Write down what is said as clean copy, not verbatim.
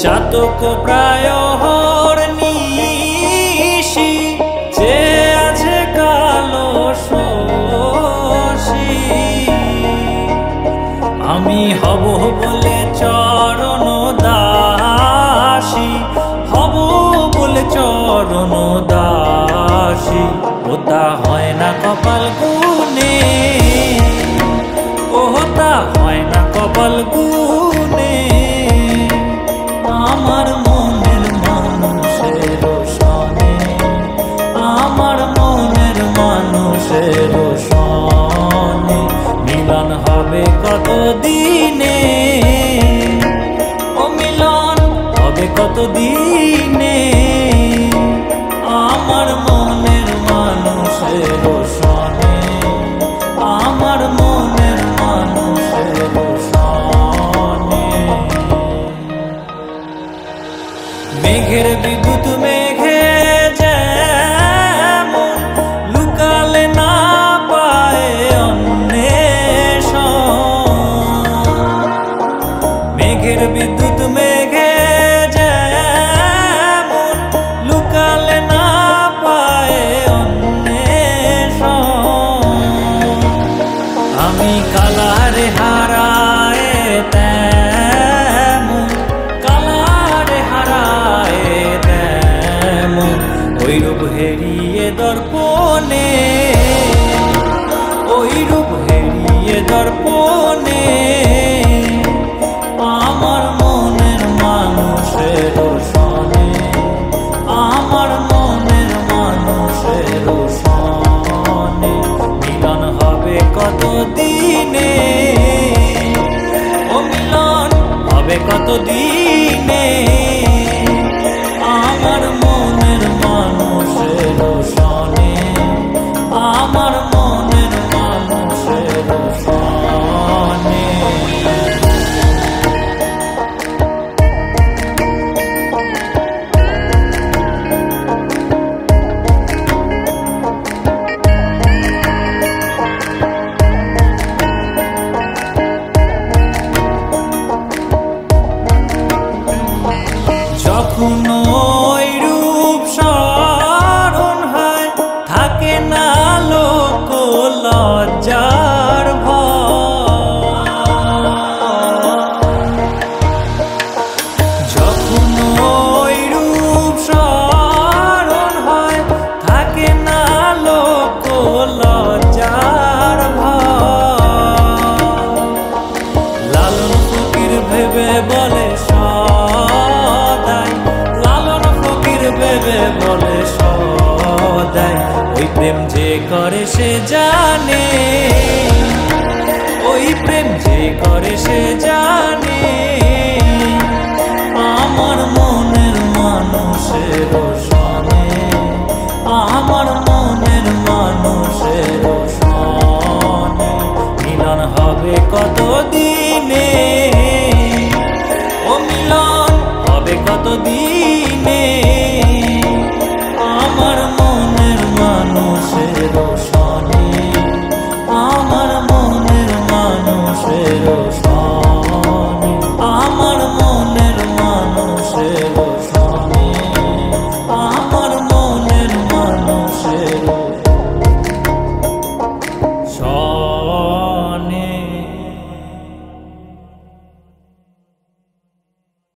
চাতক প্রায় নিশি যে আছে কালো শশী আমি হব বলে চরণ দাসী হব বলে চরণ দাসী ওটা হয় না কপাল গুনে ওটা হয় না কপাল গুনে আমার মনের মানুষের সনে আমার মনের মানুষের সনে মিলন হবে কত দিনে ও মিলন হবে কত দিনে আমার মনের মানুষের সনে আমার মনের মানুষের সনে মেঘের বিদ্যুৎ মেঘে যেমন লুকালে না পায় অন্বেষণ মেঘের বিদ্যুৎ মেঘে যেমন লুকালে না পায় অন্বেষণ আমি কালারে হারায় ওই রূপ হেরিয়ে দর্পণে ওই রূপ হেরিয়ে দর্পণে আমার মনের মানুষের সনে আমার মনের মানুষের সনে মিলন হবে কত দিনে ও মিলন হবে কত দিনে আমার মনের মানুষের সনে আমার মনের মানুষের সনে যখন ওই রূপ স্মরণ হয় থাকে না লোক লজ্জার ভয় যখন ওই রূপ স্মরণ হয় থাকে না লোক লজ্জার ভয় লালন ফকির ভেবে বলে বলে সদাই ওই প্রেম যে করে সে জানে ওই প্রেম যে করে সে জানে আমার মনের মানুষের সনে আমার মনের মানুষের সনে মিলন হবে কত দিনে ও মিলন হবে কত দিনে আমার মনের মানুষের সনে আমার মনের মানুষের সনে।